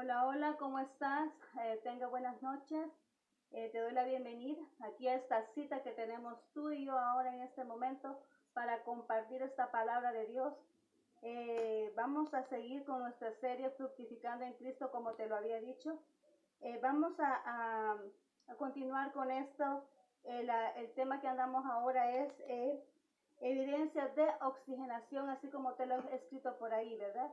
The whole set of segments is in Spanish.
Hola, hola, ¿cómo estás? Tenga buenas noches. Te doy la bienvenida aquí a esta cita que tenemos tú y yo ahora en este momento para compartir esta palabra de Dios. Vamos a seguir con nuestra serie Fructificando en Cristo, como te lo había dicho. Vamos a continuar con esto. El tema que andamos ahora es evidencias de oxigenación, así como te lo he escrito por ahí, ¿verdad?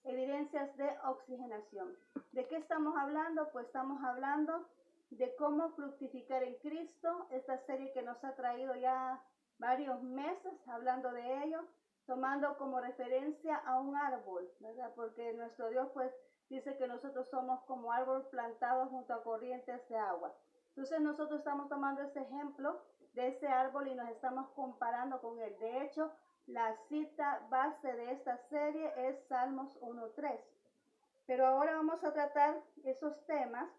Evidencias de oxigenación. ¿De qué estamos hablando? Pues estamos hablando de cómo fructificar en Cristo, esta serie que nos ha traído ya varios meses hablando de ello, tomando como referencia a un árbol, ¿verdad? Porque nuestro Dios pues dice que nosotros somos como árbol plantado junto a corrientes de agua. Entonces nosotros estamos tomando ese ejemplo de ese árbol y nos estamos comparando con él. De hecho, la cita base de esta serie es Salmos 1:3. Pero ahora vamos a tratar esos temas.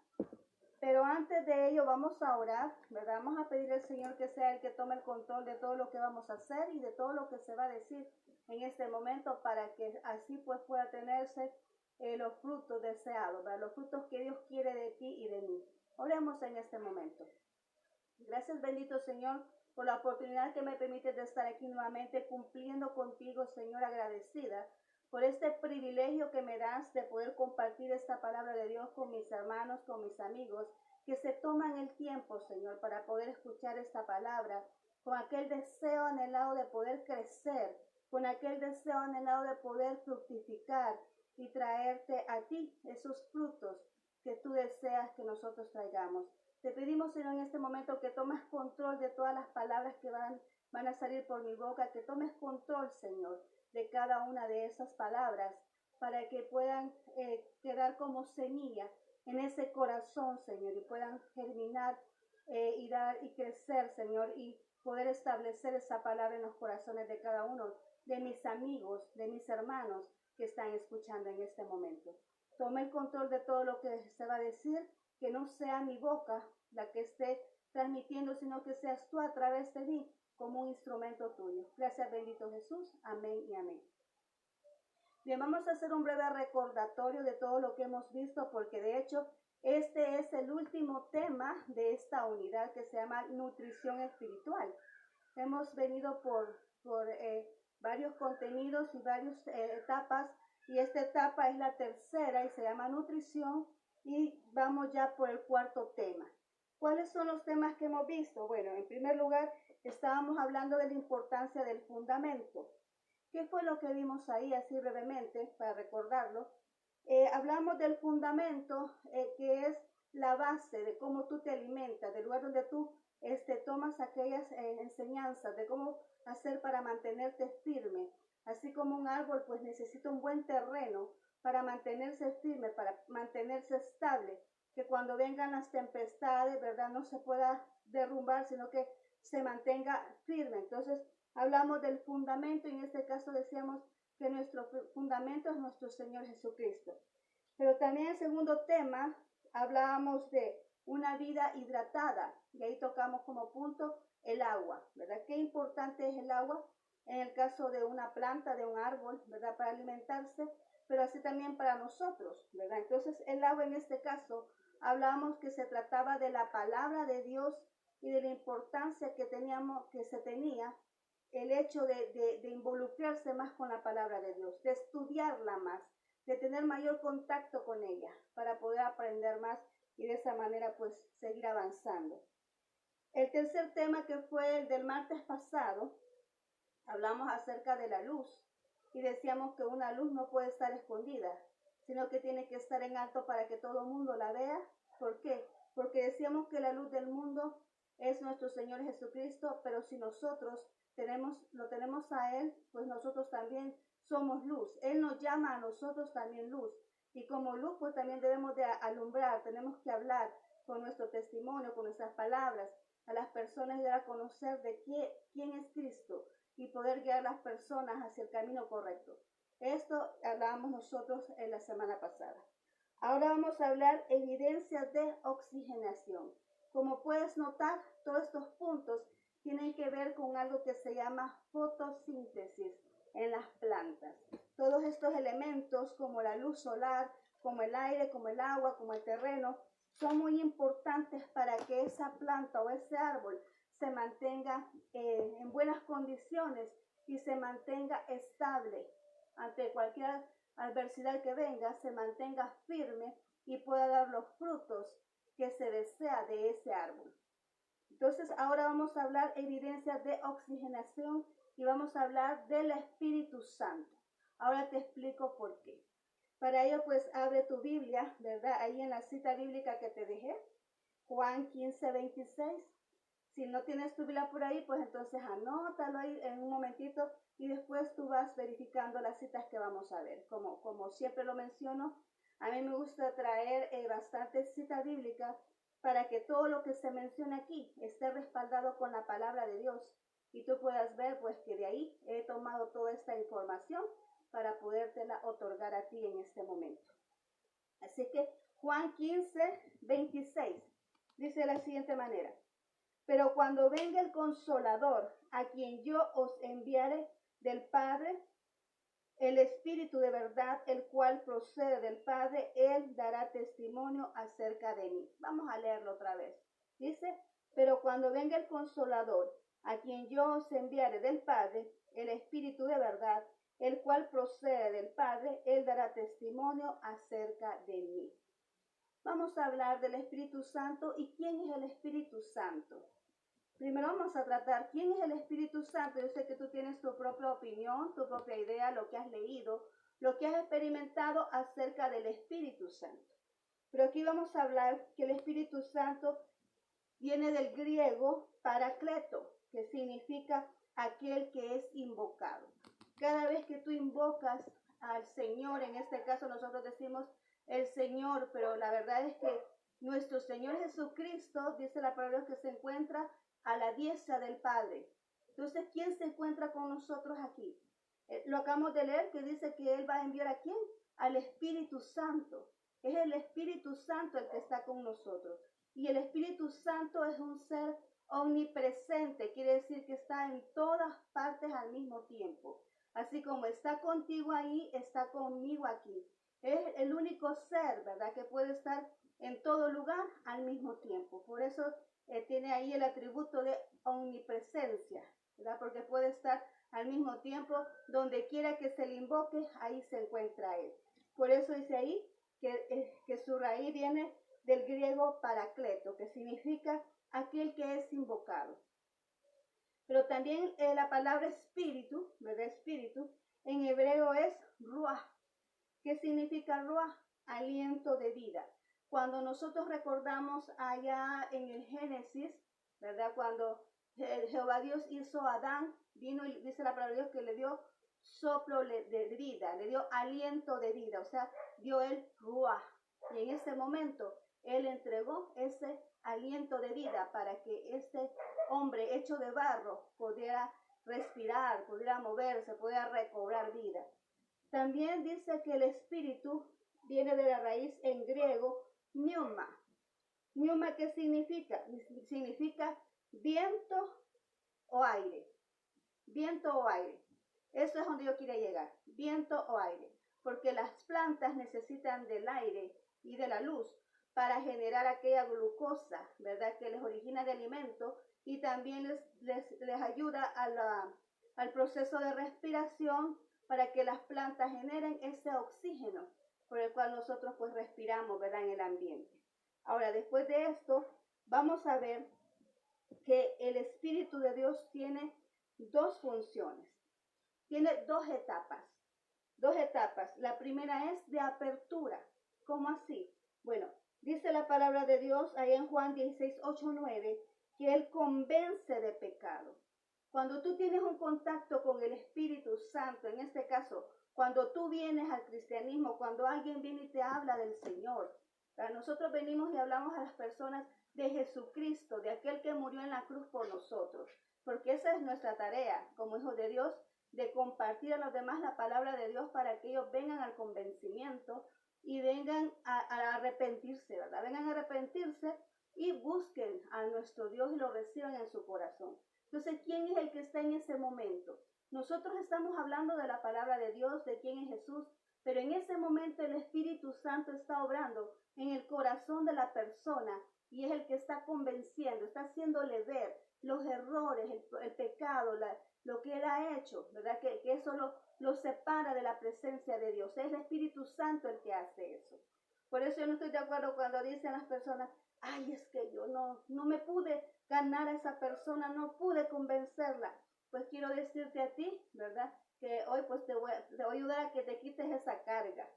Pero antes de ello vamos a orar, ¿verdad? Vamos a pedir al Señor que sea el que tome el control de todo lo que vamos a hacer y de todo lo que se va a decir en este momento para que así pues pueda tenerse los frutos deseados, ¿verdad? Los frutos que Dios quiere de ti y de mí. Oremos en este momento. Gracias, bendito Señor, por la oportunidad que me permite de estar aquí nuevamente cumpliendo contigo, Señor, agradecida por este privilegio que me das de poder compartir esta palabra de Dios con mis hermanos, con mis amigos, que se toman el tiempo, Señor, para poder escuchar esta palabra, con aquel deseo anhelado de poder crecer, con aquel deseo anhelado de poder fructificar y traerte a ti esos frutos que tú deseas que nosotros traigamos. Te pedimos, Señor, en este momento que tomes control de todas las palabras que van a salir por mi boca, que tomes control, Señor, de cada una de esas palabras para que puedan quedar como semilla en ese corazón, Señor, y puedan germinar y dar y crecer, Señor, y poder establecer esa palabra en los corazones de cada uno de mis amigos, de mis hermanos que están escuchando en este momento. Toma el control de todo lo que se va a decir, que no sea mi boca la que esté transmitiendo, sino que seas tú a través de mí como un instrumento tuyo. Gracias, bendito Jesús. Amén y amén. Bien, vamos a hacer un breve recordatorio de todo lo que hemos visto, porque de hecho este es el último tema de esta unidad que se llama nutrición espiritual. Hemos venido por varios contenidos y varias etapas, y esta etapa es la tercera y se llama nutrición, y vamos ya por el cuarto tema. ¿Cuáles son los temas que hemos visto? Bueno, en primer lugar, estábamos hablando de la importancia del fundamento. ¿Qué fue lo que vimos ahí, así brevemente, para recordarlo? Hablamos del fundamento, que es la base de cómo tú te alimentas, del lugar donde tú tomas aquellas enseñanzas de cómo hacer para mantenerte firme. Así como un árbol pues necesita un buen terreno para mantenerse firme, para mantenerse estable, que cuando vengan las tempestades, ¿verdad?, no se pueda derrumbar, sino que se mantenga firme. Entonces, hablamos del fundamento y en este caso decíamos que nuestro fundamento es nuestro Señor Jesucristo. Pero también el segundo tema hablábamos de una vida hidratada y ahí tocamos como punto el agua, ¿verdad? Qué importante es el agua en el caso de una planta, de un árbol, ¿verdad?, para alimentarse, pero así también para nosotros, ¿verdad? Entonces el agua en este caso hablamos que se trataba de la palabra de Dios y de la importancia que se tenía el hecho de involucrarse más con la palabra de Dios, de estudiarla más, de tener mayor contacto con ella para poder aprender más y de esa manera pues seguir avanzando. El tercer tema, que fue el del martes pasado, hablamos acerca de la luz y decíamos que una luz no puede estar escondida, sino que tiene que estar en alto para que todo el mundo la vea. ¿Por qué? Porque decíamos que la luz del mundo es nuestro Señor Jesucristo, pero si nosotros lo tenemos a Él, pues nosotros también somos luz. Él nos llama a nosotros también luz. Y como luz, pues también debemos de alumbrar, tenemos que hablar con nuestro testimonio, con nuestras palabras, a las personas y dar a conocer de quién es Cristo y poder guiar a las personas hacia el camino correcto. Esto hablábamos nosotros en la semana pasada. Ahora vamos a hablar evidencias de oxigenación. Como puedes notar, todos estos puntos tienen que ver con algo que se llama fotosíntesis en las plantas. todos estos elementos como la luz solar, como el aire, como el agua, como el terreno, son muy importantes para que esa planta o ese árbol se mantenga en buenas condiciones y se mantenga estable ante cualquier adversidad que venga, se mantenga firme y pueda dar los frutos que se desea de ese árbol. Entonces ahora vamos a hablar evidencias de oxigenación y vamos a hablar del Espíritu Santo. Ahora te explico por qué. Para ello pues abre tu Biblia, ¿verdad? Ahí en la cita bíblica que te dejé, Juan 15:26. Si no tienes tu Biblia por ahí, pues entonces anótalo ahí en un momentito y después tú vas verificando las citas que vamos a ver. Como siempre lo menciono, a mí me gusta traer bastantes citas bíblicas para que todo lo que se menciona aquí esté respaldado con la palabra de Dios y tú puedas ver pues que de ahí he tomado toda esta información para podértela otorgar a ti en este momento. Así que Juan 15:26 dice de la siguiente manera: pero cuando venga el Consolador, a quien yo os enviaré del Padre, el Espíritu de verdad, el cual procede del Padre, Él dará testimonio acerca de mí. Vamos a leerlo otra vez. Dice, pero cuando venga el Consolador, a quien yo os enviaré del Padre, el Espíritu de verdad, el cual procede del Padre, Él dará testimonio acerca de mí. Vamos a hablar del Espíritu Santo y quién es el Espíritu Santo. Primero vamos a tratar quién es el Espíritu Santo. Yo sé que tú tienes tu propia opinión, tu propia idea, lo que has leído, lo que has experimentado acerca del Espíritu Santo. Pero aquí vamos a hablar que el Espíritu Santo viene del griego paracleto, que significa aquel que es invocado. Cada vez que tú invocas al Señor, en este caso nosotros decimos el Señor, pero la verdad es que nuestro Señor Jesucristo, dice la palabra, que se encuentra a la diestra del Padre. Entonces, ¿quién se encuentra con nosotros aquí? Lo acabamos de leer, que dice que Él va a enviar ¿a quién? Al Espíritu Santo. Es el Espíritu Santo el que está con nosotros. Y el Espíritu Santo es un ser omnipresente, quiere decir que está en todas partes al mismo tiempo. Así como está contigo ahí, está conmigo aquí. Es el único ser, ¿verdad?, que puede estar en todo lugar al mismo tiempo. Por eso tiene ahí el atributo de omnipresencia, ¿verdad? Porque puede estar al mismo tiempo donde quiera que se le invoque, ahí se encuentra Él. Por eso dice ahí que su raíz viene del griego paracleto, que significa aquel que es invocado. Pero también la palabra espíritu, ¿verdad? Espíritu, en hebreo es ruach. ¿Qué significa ruach? Aliento de vida. Cuando nosotros recordamos allá en el Génesis, ¿verdad? Cuando Jehová Dios hizo a Adán, vino y dice la palabra de Dios que le dio soplo de vida, le dio aliento de vida, o sea, dio el ruach. Y en ese momento Él entregó ese aliento de vida para que este hombre hecho de barro pudiera respirar, pudiera moverse, pudiera recobrar vida. También dice que el espíritu viene de la raíz en griego pneuma. Pneuma, ¿qué significa? Significa viento o aire. Viento o aire. Eso es donde yo quiero llegar. Viento o aire. Porque las plantas necesitan del aire y de la luz para generar aquella glucosa, ¿verdad?, que les origina de alimento y también les ayuda al proceso de respiración para que las plantas generen ese oxígeno por el cual nosotros pues respiramos, ¿verdad?, en el ambiente. Ahora, después de esto, vamos a ver que el Espíritu de Dios tiene dos funciones, tiene dos etapas. La primera es de apertura. ¿Cómo así? Bueno, dice la palabra de Dios ahí en Juan 16:8-9 que Él convence de pecado. Cuando tú tienes un contacto con el Espíritu Santo, en este caso, cuando tú vienes al cristianismo, cuando alguien viene y te habla del Señor, nosotros venimos y hablamos a las personas de Jesucristo, de aquel que murió en la cruz por nosotros, porque esa es nuestra tarea como hijos de Dios, de compartir a los demás la palabra de Dios para que ellos vengan al convencimiento y vengan a arrepentirse, ¿verdad? Vengan a arrepentirse y busquen a nuestro Dios y lo reciban en su corazón. Entonces, ¿quién es el que está en ese momento? Nosotros estamos hablando de la palabra de Dios, de quién es Jesús, pero en ese momento el Espíritu Santo está obrando en el corazón de la persona y es el que está convenciendo, está haciéndole ver los errores, el pecado, lo que él ha hecho, ¿verdad? Que eso lo separa de la presencia de Dios. Es el Espíritu Santo el que hace eso. Por eso yo no estoy de acuerdo cuando dicen las personas, ay, es que yo no me pude ganar a esa persona, no pude convencerla. Pues quiero decirte a ti, ¿verdad? Que hoy pues te voy a ayudar a que te quites esa carga,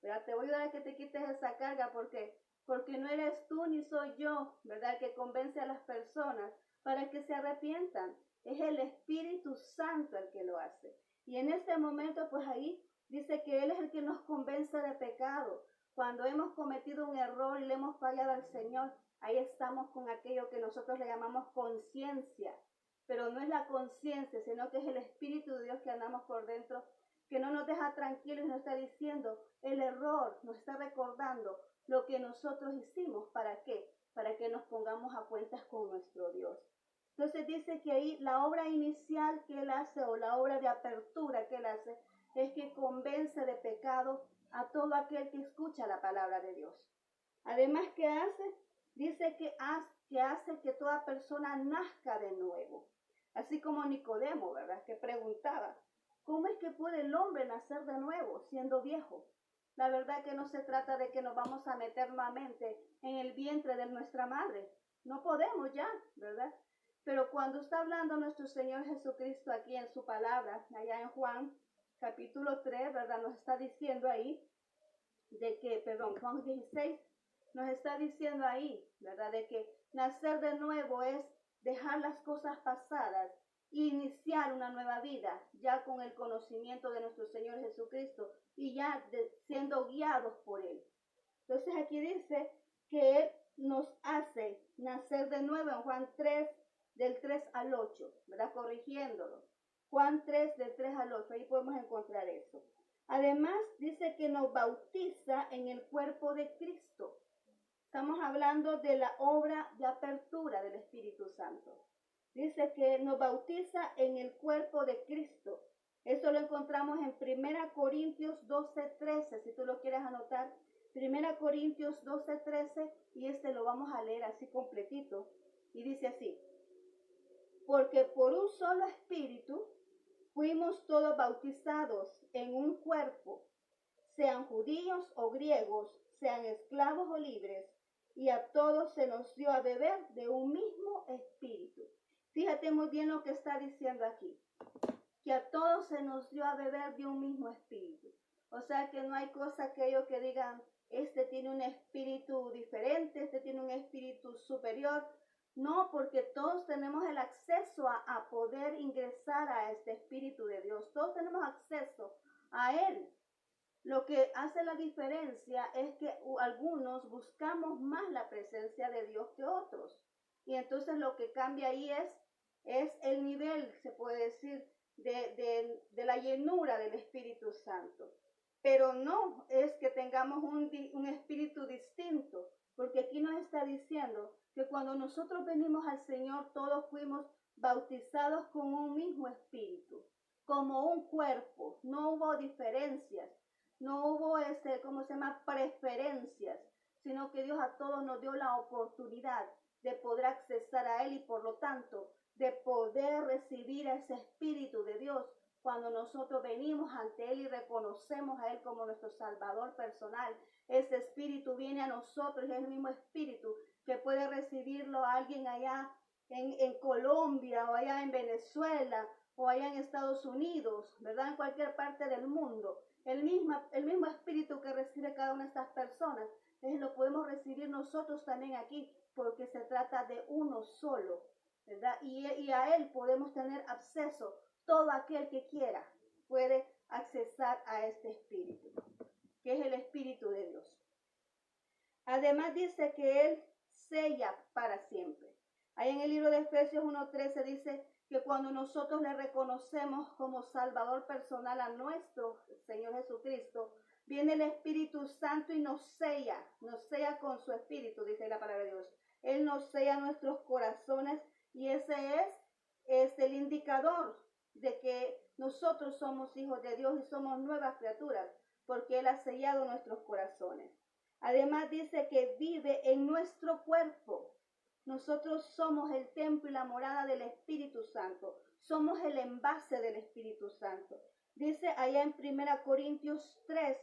¿verdad? Te voy a ayudar a que te quites esa carga porque no eres tú ni soy yo, ¿verdad? El que convence a las personas para que se arrepientan. Es el Espíritu Santo el que lo hace. Y en este momento pues ahí dice que Él es el que nos convence de pecado. Cuando hemos cometido un error y le hemos fallado al Señor, ahí estamos con aquello que nosotros le llamamos conciencia. Pero no es la conciencia, sino que es el Espíritu de Dios que andamos por dentro, que no nos deja tranquilos y nos está diciendo el error, nos está recordando lo que nosotros hicimos. ¿Para qué? Para que nos pongamos a cuentas con nuestro Dios. Entonces dice que ahí la obra inicial que Él hace, o la obra de apertura que Él hace, es que convence de pecado a todo aquel que escucha la palabra de Dios. Además, ¿qué hace? Dice que hace que toda persona nazca de nuevo. Así como Nicodemo, ¿verdad? Que preguntaba, ¿cómo es que puede el hombre nacer de nuevo siendo viejo? La verdad que no se trata de que nos vamos a meter nuevamente en el vientre de nuestra madre. No podemos ya, ¿verdad? Pero cuando está hablando nuestro Señor Jesucristo aquí en su palabra, allá en Juan capítulo 3, ¿verdad? Nos está diciendo ahí, Juan 16, nos está diciendo ahí, ¿verdad? De que nacer de nuevo es dejar las cosas pasadas e iniciar una nueva vida, ya con el conocimiento de nuestro Señor Jesucristo y ya siendo guiados por Él. Entonces aquí dice que Él nos hace nacer de nuevo en Juan 3, del 3 al 8, ¿verdad? Corrigiéndolo. Juan 3, del 3 al 8, ahí podemos encontrar eso. Además, dice que nos bautiza en el cuerpo de Cristo. Estamos hablando de la obra de apertura del Espíritu Santo. Dice que nos bautiza en el cuerpo de Cristo. Eso lo encontramos en 1 Corintios 12:13, si tú lo quieres anotar. 1 Corintios 12:13, y lo vamos a leer así completito. Y dice así: porque por un solo espíritu fuimos todos bautizados en un cuerpo, sean judíos o griegos, sean esclavos o libres, y a todos se nos dio a beber de un mismo espíritu. Fíjate muy bien lo que está diciendo aquí, que a todos se nos dio a beber de un mismo espíritu. O sea que no hay cosa que ellos que digan, este tiene un espíritu diferente, este tiene un espíritu superior. No, porque todos tenemos el acceso a poder ingresar a este Espíritu de Dios. Todos tenemos acceso a Él. Lo que hace la diferencia es que algunos buscamos más la presencia de Dios que otros. Y entonces lo que cambia ahí es el nivel, se puede decir, de la llenura del Espíritu Santo. Pero no es que tengamos un espíritu distinto, porque aquí nos está diciendo que cuando nosotros venimos al Señor, todos fuimos bautizados con un mismo espíritu, como un cuerpo. No hubo diferencias, no hubo preferencias, sino que Dios a todos nos dio la oportunidad de poder accesar a Él y por lo tanto de poder recibir ese Espíritu de Dios cuando nosotros venimos ante Él y reconocemos a Él como nuestro Salvador personal. Ese Espíritu viene a nosotros y es el mismo Espíritu que puede recibirlo a alguien allá en Colombia o allá en Venezuela o allá en Estados Unidos, ¿verdad? En cualquier parte del mundo. El mismo Espíritu que recibe cada una de estas personas, lo podemos recibir nosotros también aquí, porque se trata de uno solo, ¿verdad? Y a Él podemos tener acceso. Todo aquel que quiera puede accesar a este Espíritu, que es el Espíritu de Dios. Además dice que Él sella para siempre. Ahí en el libro de Efesios 1:13 dice que cuando nosotros le reconocemos como Salvador personal a nuestro Señor Jesucristo, viene el Espíritu Santo y nos sella con su Espíritu, dice la palabra de Dios. Él nos sella nuestros corazones y ese es el indicador de que Nosotros somos hijos de Dios y somos nuevas criaturas, porque Él ha sellado nuestros corazones. Además dice que vive en nuestro cuerpo. Nosotros somos el templo y la morada del Espíritu Santo. Somos el envase del Espíritu Santo. Dice allá en 1 Corintios 3,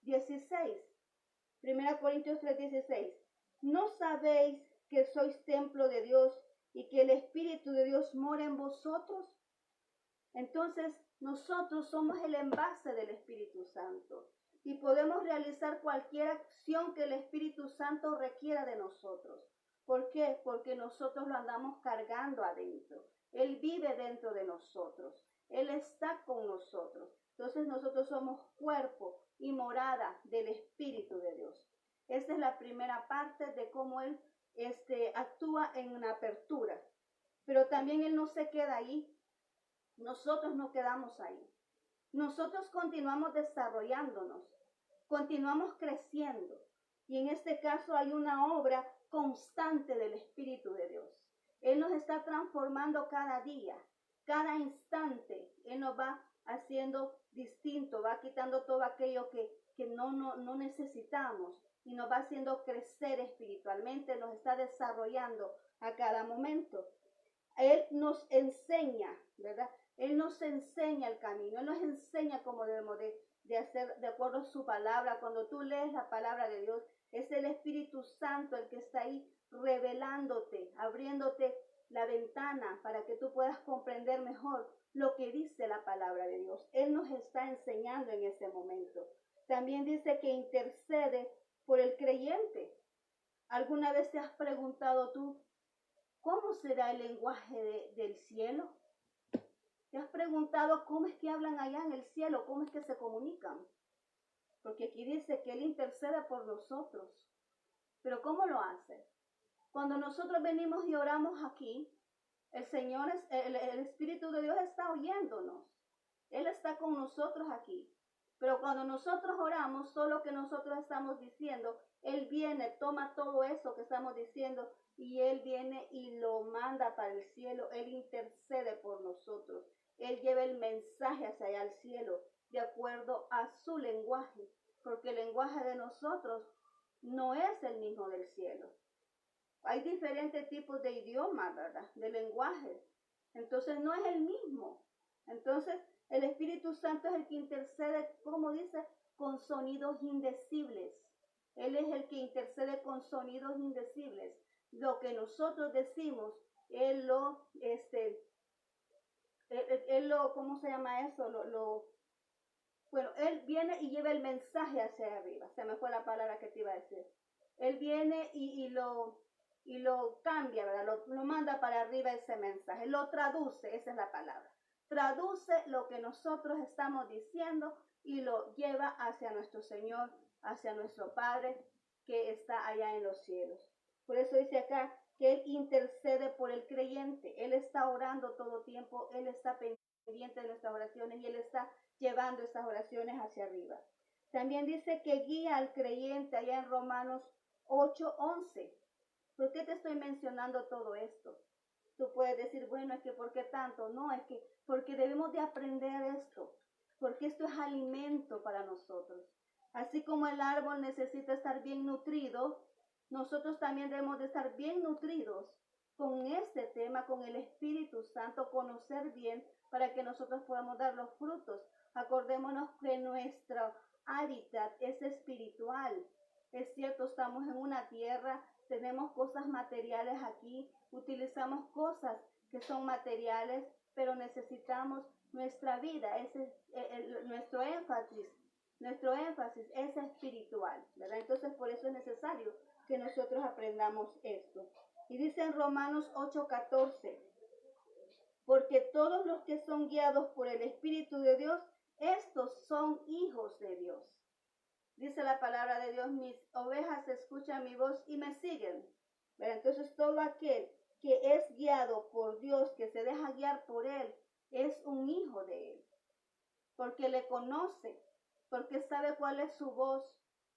16. 1 Corintios 3, 16. ¿No sabéis que sois templo de Dios y que el Espíritu de Dios mora en vosotros? Entonces, nosotros somos el envase del Espíritu Santo y podemos realizar cualquier acción que el Espíritu Santo requiera de nosotros. ¿Por qué? Porque nosotros lo andamos cargando adentro. Él vive dentro de nosotros. Él está con nosotros. Entonces, nosotros somos cuerpo y morada del Espíritu de Dios. Esta es la primera parte de cómo Él actúa en una apertura. Pero también Él no se queda ahí. Nosotros no quedamos ahí. Nosotros continuamos desarrollándonos, continuamos creciendo. Y en este caso hay una obra constante del Espíritu de Dios. Él nos está transformando cada día, cada instante. Él nos va haciendo distinto, va quitando todo aquello que no necesitamos y nos va haciendo crecer espiritualmente, nos está desarrollando a cada momento. Él nos enseña, ¿verdad? Él nos enseña el camino, Él nos enseña cómo debemos de hacer de acuerdo a su palabra. Cuando tú lees la palabra de Dios, es el Espíritu Santo el que está ahí revelándote, abriéndote la ventana para que tú puedas comprender mejor lo que dice la palabra de Dios. Él nos está enseñando en ese momento. También dice que intercede por el creyente. ¿Alguna vez te has preguntado tú, cómo será el lenguaje del cielo? ¿Te has preguntado cómo es que hablan allá en el cielo? ¿Cómo es que se comunican? Porque aquí dice que Él intercede por nosotros. ¿Pero cómo lo hace? Cuando nosotros venimos y oramos aquí, el Señor, el Espíritu de Dios está oyéndonos. Él está con nosotros aquí. Pero cuando nosotros oramos, solo que nosotros estamos diciendo, Él viene, toma todo eso que estamos diciendo y Él viene y lo manda para el cielo. Él intercede por nosotros. Él lleva el mensaje hacia allá al cielo de acuerdo a su lenguaje, porque el lenguaje de nosotros no es el mismo del cielo. Hay diferentes tipos de idiomas, ¿verdad? De lenguajes. Entonces no es el mismo. Entonces el Espíritu Santo es el que intercede, como dice, con sonidos indecibles. Él es el que intercede con sonidos indecibles. Lo que nosotros decimos, Él lo, ¿cómo se llama eso? Bueno, Él viene y lleva el mensaje hacia arriba. Se me fue la palabra que te iba a decir. Él viene y lo cambia, ¿verdad? Lo manda para arriba ese mensaje. Lo traduce, esa es la palabra. Traduce lo que nosotros estamos diciendo y lo lleva hacia nuestro Señor, hacia nuestro Padre que está allá en los cielos. Por eso dice acá que Él intercede por el creyente. Él está orando todo tiempo, Él está pendiente de nuestras oraciones y Él está llevando esas oraciones hacia arriba. También dice que guía al creyente allá en Romanos 8:11. ¿Por qué te estoy mencionando todo esto? Tú puedes decir, bueno, es que ¿por qué tanto? No, es que porque debemos de aprender esto, porque esto es alimento para nosotros. Así como el árbol necesita estar bien nutrido, nosotros también debemos de estar bien nutridos con este tema, con el Espíritu Santo, conocer bien para que nosotros podamos dar los frutos. Acordémonos que nuestro hábitat es espiritual. Es cierto, estamos en una tierra, tenemos cosas materiales aquí, utilizamos cosas que son materiales, pero necesitamos nuestra vida, nuestro énfasis es espiritual, ¿verdad? Entonces por eso es necesario que nosotros aprendamos esto. Y dice en Romanos 8:14, porque todos los que son guiados por el Espíritu de Dios, estos son hijos de Dios. Dice la palabra de Dios, mis ovejas escuchan mi voz y me siguen. ¿Verdad? Entonces todo aquel que es guiado por Dios, que se deja guiar por Él, es un hijo de Él. Porque le conoce, porque sabe cuál es su voz,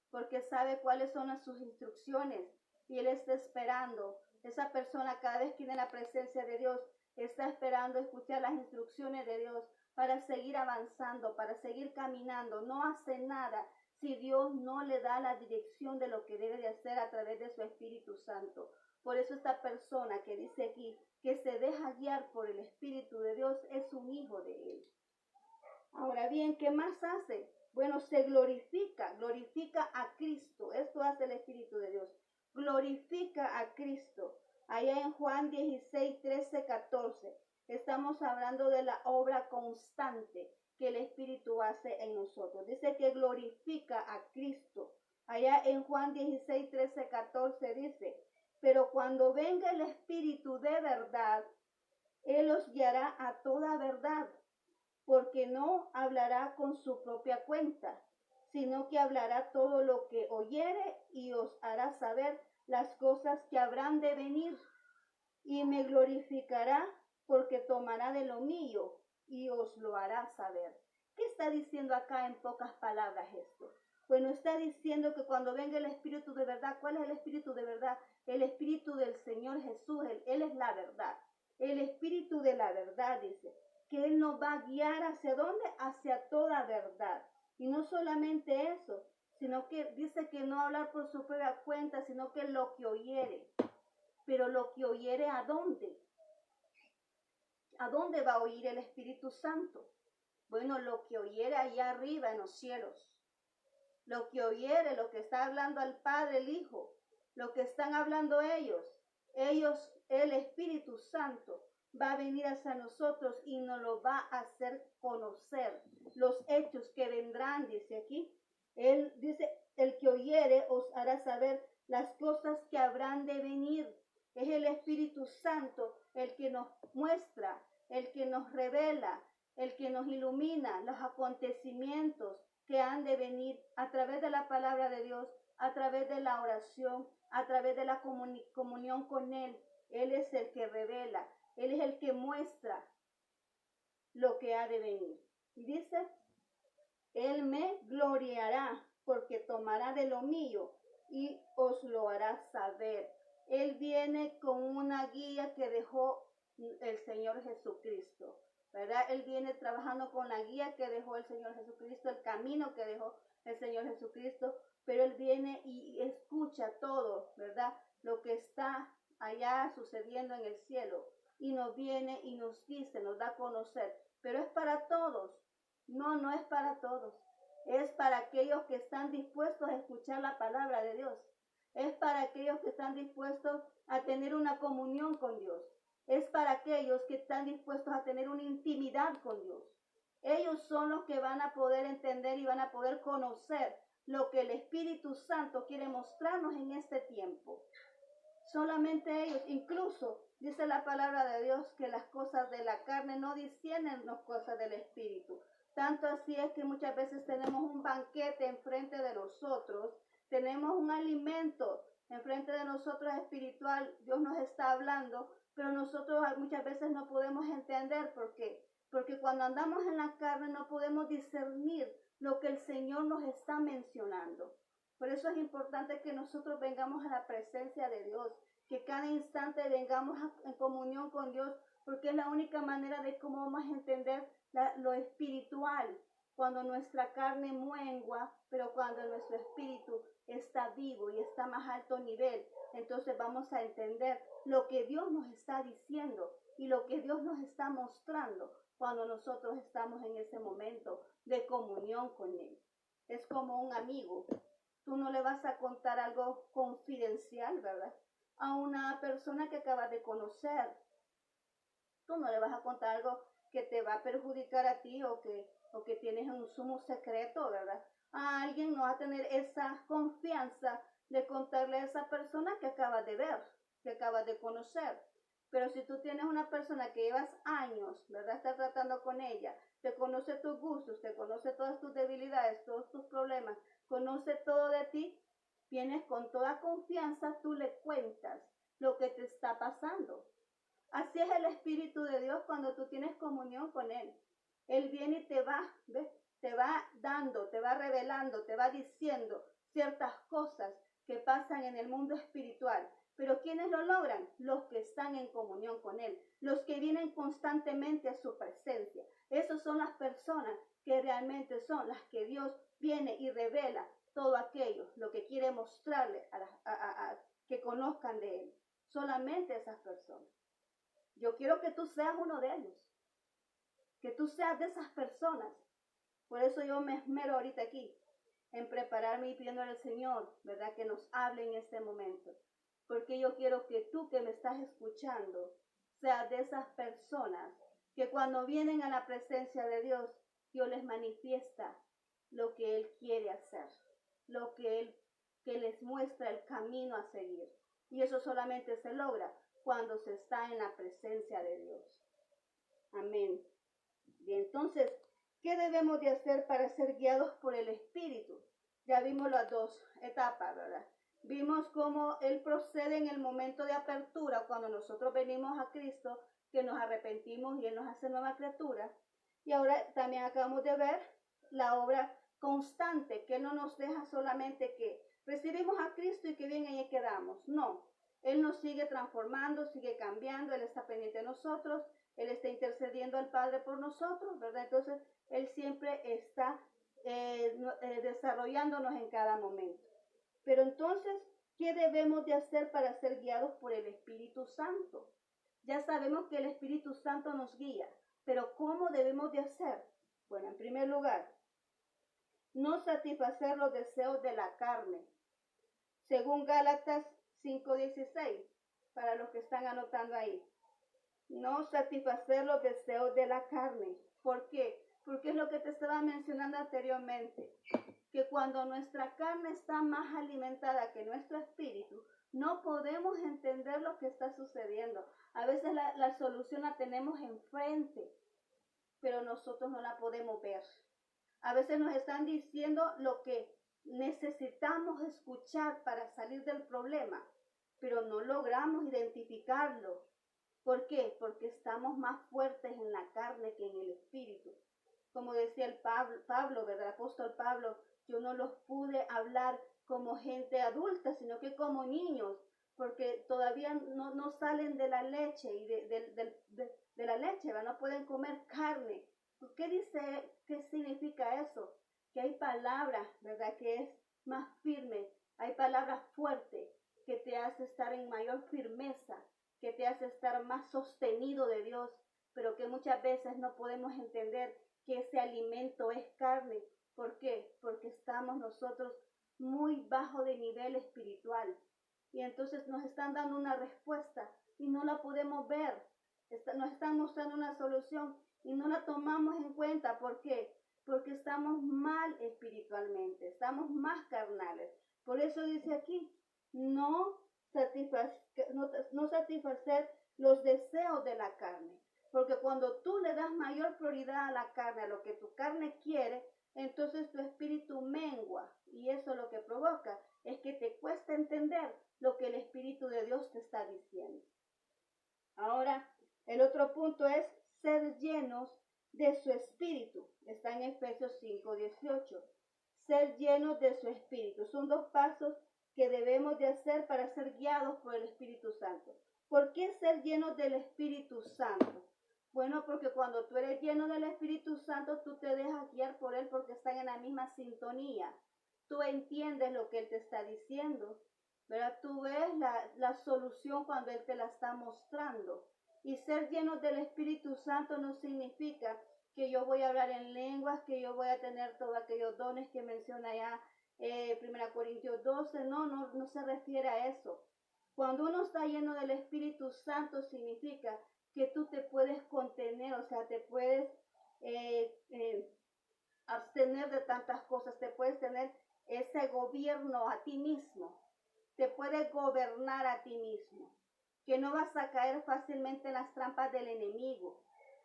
porque sabe cuáles son sus instrucciones. Y Él está esperando. Esa persona cada vez que tiene la presencia de Dios, está esperando escuchar las instrucciones de Dios para seguir avanzando, para seguir caminando. No hace nada si Dios no le da la dirección de lo que debe de hacer a través de su Espíritu Santo. Por eso esta persona que dice aquí que se deja guiar por el Espíritu de Dios es un hijo de Él. Ahora bien, ¿qué más hace? Bueno, se glorifica a Cristo. Esto hace el Espíritu de Dios. Glorifica a Cristo. Allá en Juan 16, 13, 14, estamos hablando de la obra constante que el Espíritu hace en nosotros. Dice que glorifica a Cristo. Allá en Juan 16, 13, 14 dice, pero cuando venga el Espíritu de verdad, Él os guiará a toda verdad, porque no hablará con su propia cuenta, sino que hablará todo lo que oyere y os hará saber las cosas que habrán de venir, y me glorificará porque tomará de lo mío y os lo hará saber. ¿Qué está diciendo acá en pocas palabras esto? Bueno, está diciendo que cuando venga el Espíritu de verdad, ¿cuál es el Espíritu de verdad? El Espíritu del Señor Jesús, Él es la verdad. El Espíritu de la verdad dice que Él nos va a guiar hacia dónde, hacia toda verdad. Y no solamente eso, sino que dice que no hablar por su propia cuenta, sino que lo que oyere. Pero lo que oyere, ¿a dónde? ¿A dónde va a oír el Espíritu Santo? Bueno, lo que oyere allá arriba en los cielos. Lo que oyere, lo que está hablando al Padre, el Hijo, lo que están hablando ellos, el Espíritu Santo va a venir hacia nosotros y nos lo va a hacer conocer. Los hechos que vendrán, dice aquí. Él dice, el que oyere os hará saber las cosas que habrán de venir. Es el Espíritu Santo el que nos muestra, el que nos revela, el que nos ilumina los acontecimientos que han de venir a través de la palabra de Dios, a través de la oración, a través de la comunión con Él. Él es el que revela, Él es el que muestra lo que ha de venir. Y dice, Él me gloriará porque tomará de lo mío y os lo hará saber. Él viene con una guía que dejó el Señor Jesucristo, ¿verdad? Él viene trabajando con la guía que dejó el Señor Jesucristo, el camino que dejó el Señor Jesucristo, pero Él viene y escucha todo, ¿verdad? Lo que está allá sucediendo en el cielo, y nos viene y nos dice, nos da a conocer, pero es para todos. No, no es para todos. Es para aquellos que están dispuestos a escuchar la palabra de Dios. Es para aquellos que están dispuestos a tener una comunión con Dios. Es para aquellos que están dispuestos a tener una intimidad con Dios. Ellos son los que van a poder entender y van a poder conocer lo que el Espíritu Santo quiere mostrarnos en este tiempo. Solamente ellos, incluso dice la palabra de Dios que las cosas de la carne no disciernen las cosas del Espíritu. Tanto así es que muchas veces tenemos un banquete enfrente de nosotros, tenemos un alimento enfrente de nosotros espiritual, Dios nos está hablando, pero nosotros muchas veces no podemos entender por qué. Porque cuando andamos en la carne no podemos discernir lo que el Señor nos está mencionando. Por eso es importante que nosotros vengamos a la presencia de Dios, que cada instante vengamos en comunión con Dios, porque es la única manera de cómo vamos a entender lo espiritual, cuando nuestra carne muengua, pero cuando nuestro espíritu está vivo y está a más alto nivel, entonces vamos a entender lo que Dios nos está diciendo y lo que Dios nos está mostrando cuando nosotros estamos en ese momento de comunión con Él. Es como un amigo. Tú no le vas a contar algo confidencial, ¿verdad? A una persona que acabas de conocer. Tú no le vas a contar algo que te va a perjudicar a ti o que tienes un sumo secreto, ¿verdad? A alguien no va a tener esa confianza de contarle a esa persona que acabas de ver, que acabas de conocer. Pero si tú tienes una persona que llevas años, ¿verdad? Estás tratando con ella, te conoce tus gustos, te conoce todas tus debilidades, todos tus problemas, conoce todo de ti, vienes con toda confianza, tú le cuentas lo que te está pasando. Así es el Espíritu de Dios cuando tú tienes comunión con Él. Él viene y te va, ¿ves? Te va dando, te va revelando, te va diciendo ciertas cosas que pasan en el mundo espiritual. Pero ¿quiénes lo logran? Los que están en comunión con Él, los que vienen constantemente a su presencia. Esas son las personas que realmente son las que Dios viene y revela todo aquello, lo que quiere mostrarle que conozcan de Él. Solamente esas personas. Yo quiero que tú seas uno de ellos, que tú seas de esas personas. Por eso yo me esmero ahorita aquí en prepararme y pidiéndole al Señor, ¿verdad?, que nos hable en este momento. Porque yo quiero que tú que me estás escuchando seas de esas personas que cuando vienen a la presencia de Dios, Dios les manifiesta lo que Él quiere hacer, lo que les muestra el camino a seguir. Y eso solamente se logra cuando se está en la presencia de Dios. Amén. Bien, entonces, ¿qué debemos de hacer para ser guiados por el Espíritu? Ya vimos las dos etapas, ¿verdad? Vimos cómo Él procede en el momento de apertura, cuando nosotros venimos a Cristo, que nos arrepentimos y Él nos hace nueva criatura. Y ahora también acabamos de ver la obra constante, que no nos deja solamente que recibimos a Cristo y que bien ahí quedamos. No, Él nos sigue transformando, sigue cambiando, Él está pendiente de nosotros, Él está intercediendo al Padre por nosotros, ¿verdad? Entonces, Él siempre está desarrollándonos en cada momento. Pero entonces, ¿qué debemos de hacer para ser guiados por el Espíritu Santo? Ya sabemos que el Espíritu Santo nos guía, pero ¿cómo debemos de hacer? Bueno, en primer lugar, no satisfacer los deseos de la carne. Según Gálatas 5:16, para los que están anotando ahí. No satisfacer los deseos de la carne. ¿Por qué? Porque es lo que te estaba mencionando anteriormente, que cuando nuestra carne está más alimentada que nuestro espíritu, no podemos entender lo que está sucediendo. A veces la solución la tenemos enfrente, pero nosotros no la podemos ver. A veces nos están diciendo lo que necesitamos escuchar para salir del problema, pero no logramos identificarlo. ¿Por qué? Porque estamos más fuertes en la carne que en el espíritu. Como decía el Pablo, ¿verdad? El apóstol Pablo, yo no los pude hablar como gente adulta, sino que como niños, porque todavía no salen de la leche y de la leche, ¿verdad? No pueden comer carne. ¿Qué dice? ¿Qué significa eso? Que hay palabras, ¿verdad?, que es más firme, hay palabras fuertes que te hace estar en mayor firmeza, que te hace estar más sostenido de Dios, pero que muchas veces no podemos entender que ese alimento es carne. ¿Por qué? Porque estamos nosotros muy bajo de nivel espiritual y entonces nos están dando una respuesta y no la podemos ver. Nos están mostrando una solución y no la tomamos en cuenta. ¿Por qué? Porque estamos mal espiritualmente, estamos más carnales. Por eso dice aquí, no satisfacer los deseos de la carne. Porque cuando tú le das mayor prioridad a la carne, a lo que tu carne quiere, entonces tu espíritu mengua. Y eso lo que provoca es que te cuesta entender lo que el Espíritu de Dios te está diciendo. Ahora, el otro punto es ser llenos de su espíritu. Está en Efesios 5:18. Ser llenos de su espíritu. Son dos pasos que debemos de hacer para ser guiados por el Espíritu Santo. ¿Por qué ser llenos del Espíritu Santo? Bueno, porque cuando tú eres lleno del Espíritu Santo, tú te dejas guiar por Él porque están en la misma sintonía. Tú entiendes lo que Él te está diciendo, ¿verdad? Tú ves la solución cuando Él te la está mostrando. Y ser llenos del Espíritu Santo no significa que yo voy a hablar en lenguas, que yo voy a tener todos aquellos dones que menciona ya 1 Corintios 12. No se refiere a eso. Cuando uno está lleno del Espíritu Santo significa que tú te puedes contener, o sea, te puedes abstener de tantas cosas, te puedes tener ese gobierno a ti mismo, te puedes gobernar a ti mismo, que no vas a caer fácilmente en las trampas del enemigo,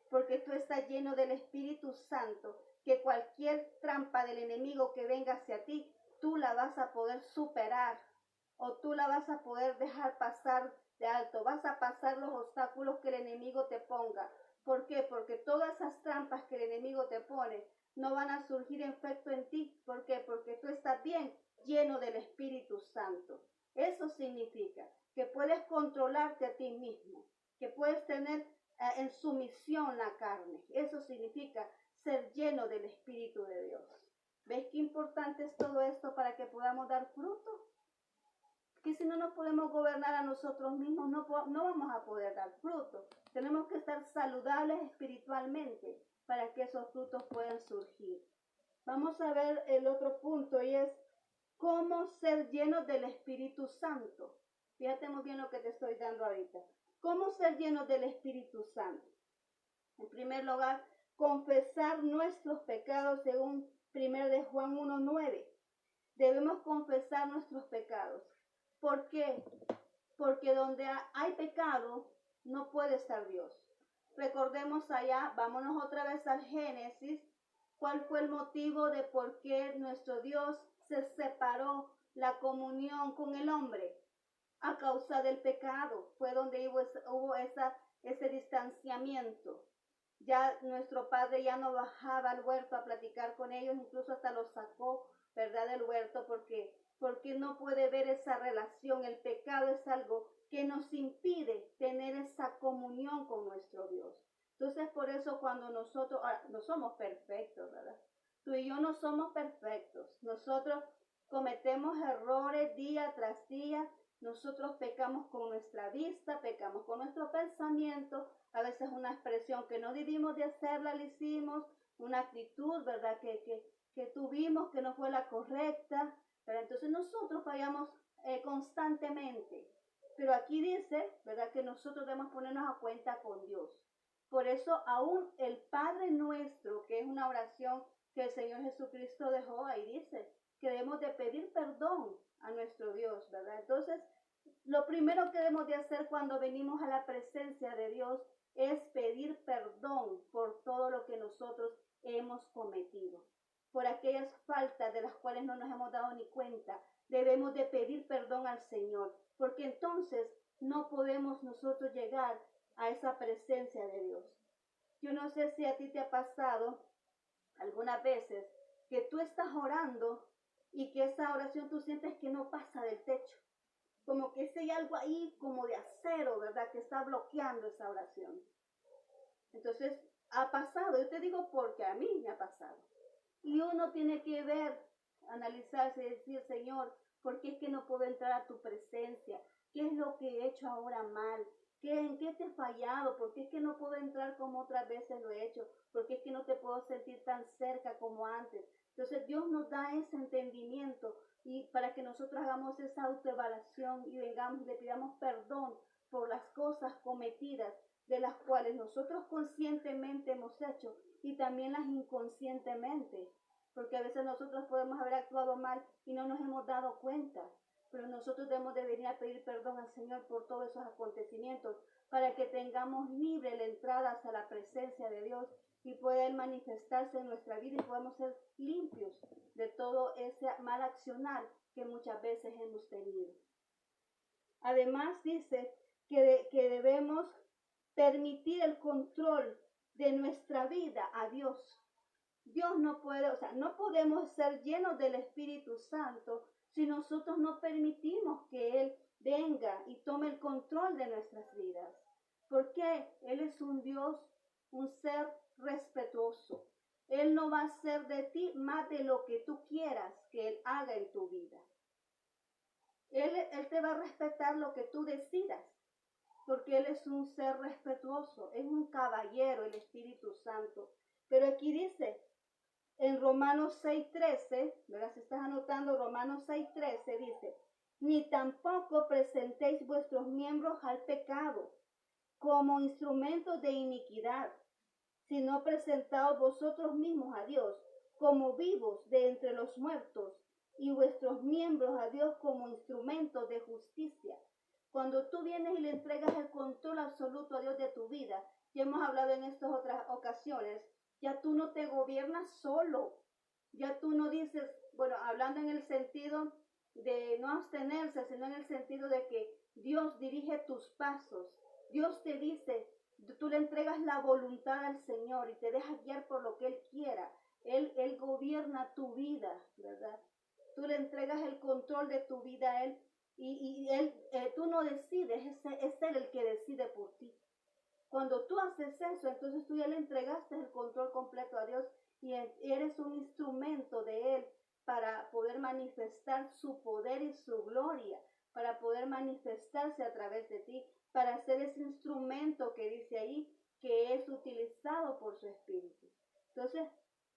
porque tú estás lleno del Espíritu Santo, que cualquier trampa del enemigo que venga hacia ti, tú la vas a poder superar, o tú la vas a poder dejar pasar de alto, vas a pasar los obstáculos que el enemigo te ponga. ¿Por qué? Porque todas esas trampas que el enemigo te pone no van a surgir efecto en ti. ¿Por qué? Porque tú estás bien lleno del Espíritu Santo. Eso significa que puedes controlarte a ti mismo, que puedes tener en sumisión la carne. Eso significa ser lleno del Espíritu de Dios. ¿Ves qué importante es todo esto para que podamos dar fruto? Que si no nos podemos gobernar a nosotros mismos, no vamos a poder dar fruto. Tenemos que estar saludables espiritualmente para que esos frutos puedan surgir. Vamos a ver el otro punto y es cómo ser llenos del Espíritu Santo. Fíjate muy bien lo que te estoy dando ahorita. ¿Cómo ser llenos del Espíritu Santo? En primer lugar, confesar nuestros pecados según 1 de Juan 1:9. Debemos confesar nuestros pecados. ¿Por qué? Porque donde hay pecado no puede estar Dios. Recordemos allá, vámonos otra vez al Génesis. ¿Cuál fue el motivo de por qué nuestro Dios se separó la comunión con el hombre? A causa del pecado. Fue donde hubo ese distanciamiento. Ya nuestro padre ya no bajaba al huerto a platicar con ellos, incluso hasta los sacó, ¿verdad?, del huerto, porque no puede ver esa relación. El pecado es algo que nos impide tener esa comunión con nuestro Dios. Entonces, por eso cuando nosotros, no somos perfectos, ¿verdad? Tú y yo no somos perfectos. Nosotros cometemos errores día tras día. Nosotros pecamos con nuestra vista, pecamos con nuestro pensamiento. A veces una expresión que no debimos de hacerla, la hicimos. Una actitud, ¿verdad?, que tuvimos que no fue la correcta. Pero entonces nosotros fallamos constantemente. Pero aquí dice, ¿verdad?, que nosotros debemos ponernos a cuenta con Dios. Por eso aún el Padre Nuestro, que es una oración que el Señor Jesucristo dejó ahí, dice que debemos de pedir perdón a nuestro Dios, ¿verdad? Entonces, lo primero que debemos de hacer cuando venimos a la presencia de Dios es pedir perdón por todo lo que nosotros hemos cometido. Por aquellas faltas de las cuales no nos hemos dado ni cuenta, debemos de pedir perdón al Señor, porque entonces no podemos nosotros llegar a esa presencia de Dios. Yo no sé si a ti te ha pasado algunas veces que tú estás orando y que esa oración tú sientes que no pasa del techo, como que hay algo ahí como de acero, ¿verdad?, que está bloqueando esa oración. Entonces, ha pasado, yo te digo porque a mí me ha pasado. Y uno tiene que ver, analizarse y decir, Señor, ¿por qué es que no puedo entrar a tu presencia? ¿Qué es lo que he hecho ahora mal? ¿En qué te he fallado? ¿Por qué es que no puedo entrar como otras veces lo he hecho? ¿Por qué es que no te puedo sentir tan cerca como antes? Entonces Dios nos da ese entendimiento y para que nosotros hagamos esa autoevaluación y vengamos y le pidamos perdón por las cosas cometidas de las cuales nosotros conscientemente hemos hecho y también las inconscientemente, porque a veces nosotros podemos haber actuado mal y no nos hemos dado cuenta. Pero nosotros debemos de venir a pedir perdón al Señor por todos esos acontecimientos para que tengamos libre la entrada hacia la presencia de Dios y pueda Él manifestarse en nuestra vida y podamos ser limpios de todo ese mal accionar que muchas veces hemos tenido. Además dice que debemos permitir el control de nuestra vida a Dios. Dios no puede, no podemos ser llenos del Espíritu Santo si nosotros no permitimos que Él venga y tome el control de nuestras vidas. Porque Él es un Dios, un ser respetuoso. Él no va a hacer de ti más de lo que tú quieras que Él haga en tu vida. Él te va a respetar lo que tú decidas, porque Él es un ser respetuoso, es un caballero, el Espíritu Santo. Pero aquí dice, en Romanos 6:13, ¿verdad? Si estás anotando Romanos 6:13, dice, ni tampoco presentéis vuestros miembros al pecado como instrumentos de iniquidad, sino presentaos vosotros mismos a Dios como vivos de entre los muertos y vuestros miembros a Dios como instrumentos de justicia. Cuando tú vienes y le entregas el control absoluto a Dios de tu vida, ya hemos hablado en estas otras ocasiones, ya tú no te gobiernas solo. Ya tú no dices, bueno, hablando en el sentido de no abstenerse, sino en el sentido de que Dios dirige tus pasos. Dios te dice, tú le entregas la voluntad al Señor y te dejas guiar por lo que Él quiera. Él gobierna tu vida, ¿verdad? Tú le entregas el control de tu vida a Él Y tú no decides, es Él el que decide por ti. Cuando tú haces eso, entonces tú ya le entregaste el control completo a Dios y eres un instrumento de Él para poder manifestar su poder y su gloria, para poder manifestarse a través de ti, para ser ese instrumento que dice ahí que es utilizado por su Espíritu. Entonces,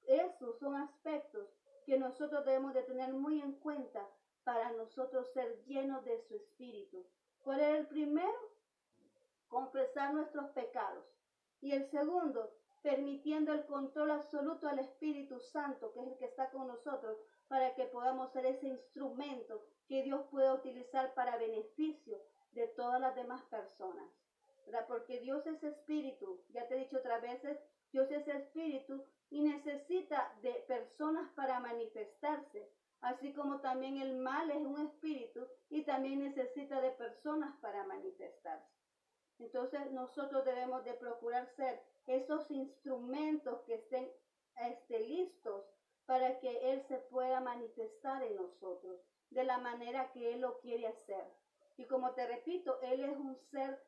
esos son aspectos que nosotros debemos de tener muy en cuenta para nosotros ser llenos de su Espíritu. ¿Cuál es el primero? Confesar nuestros pecados. Y el segundo, permitiendo el control absoluto al Espíritu Santo, que es el que está con nosotros, para que podamos ser ese instrumento que Dios pueda utilizar para beneficio de todas las demás personas, ¿verdad? Porque Dios es espíritu, ya te he dicho otras veces, Dios es espíritu y necesita de personas para manifestarse, así como también el mal es un espíritu y también necesita de personas para manifestarse. Entonces nosotros debemos de procurar ser esos instrumentos que estén listos para que Él se pueda manifestar en nosotros de la manera que Él lo quiere hacer. Y como te repito, Él es un ser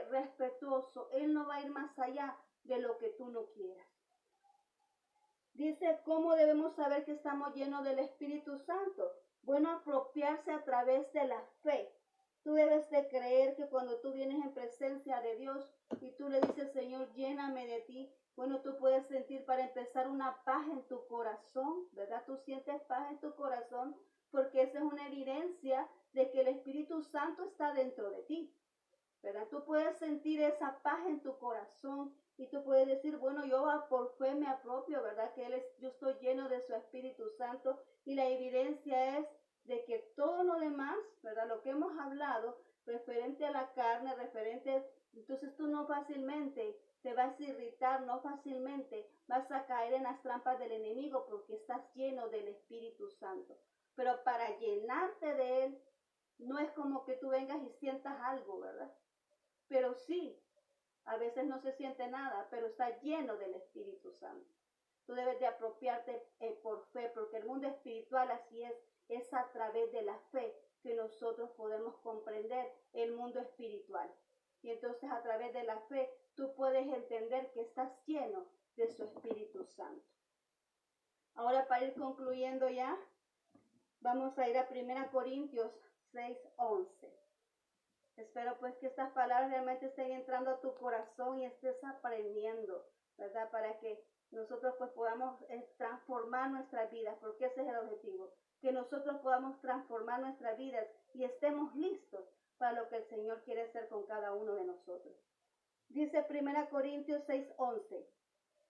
respetuoso. Él no va a ir más allá de lo que tú no quieras. Dice, ¿cómo debemos saber que estamos llenos del Espíritu Santo? Bueno, apropiarse a través de la fe. Tú debes de creer que cuando tú vienes en presencia de Dios y tú le dices, Señor, lléname de ti, bueno, tú puedes sentir para empezar una paz en tu corazón, ¿verdad? Tú sientes paz en tu corazón porque esa es una evidencia de que el Espíritu Santo está dentro de ti, ¿verdad? Tú puedes sentir esa paz en tu corazón y tú puedes decir, bueno, yo por fe me apropio, ¿verdad? Que yo estoy lleno de su Espíritu Santo y la evidencia es de que todo lo demás, ¿verdad? Lo que hemos hablado, referente a la carne, entonces tú no fácilmente te vas a irritar, no fácilmente vas a caer en las trampas del enemigo porque estás lleno del Espíritu Santo. Pero para llenarte de Él, no es como que tú vengas y sientas algo, ¿verdad? Pero sí, a veces no se siente nada, pero está lleno del Espíritu Santo. Tú debes de apropiarte por fe, porque el mundo espiritual así es a través de la fe que nosotros podemos comprender el mundo espiritual. Y entonces a través de la fe tú puedes entender que estás lleno de su Espíritu Santo. Ahora para ir concluyendo ya, vamos a ir a 1 Corintios 6:11. Espero pues que estas palabras realmente estén entrando a tu corazón y estés aprendiendo, ¿verdad? Para que nosotros pues podamos transformar nuestras vidas, porque ese es el objetivo, que nosotros podamos transformar nuestras vidas y estemos listos para lo que el Señor quiere hacer con cada uno de nosotros. Dice 1 Corintios 6:11,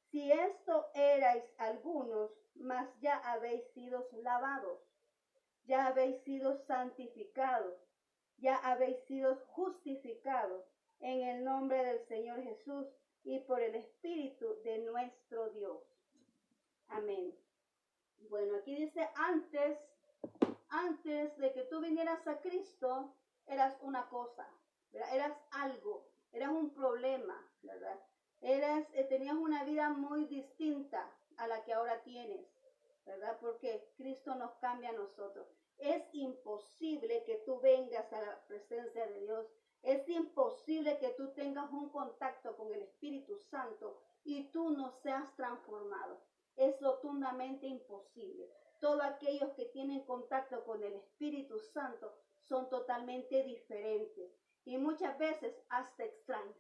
si esto erais algunos, mas ya habéis sido lavados, ya habéis sido santificados, ya habéis sido justificados en el nombre del Señor Jesús y por el Espíritu de nuestro Dios. Amén. Bueno, aquí dice antes de que tú vinieras a Cristo, eras una cosa, ¿verdad? Eras algo, eras un problema, ¿verdad? Tenías una vida muy distinta a la que ahora tienes, ¿verdad? Porque Cristo nos cambia a nosotros. Es imposible que tú vengas a la presencia de Dios. Es imposible que tú tengas un contacto con el Espíritu Santo y tú no seas transformado. Es rotundamente imposible. Todos aquellos que tienen contacto con el Espíritu Santo son totalmente diferentes y muchas veces hasta extraños.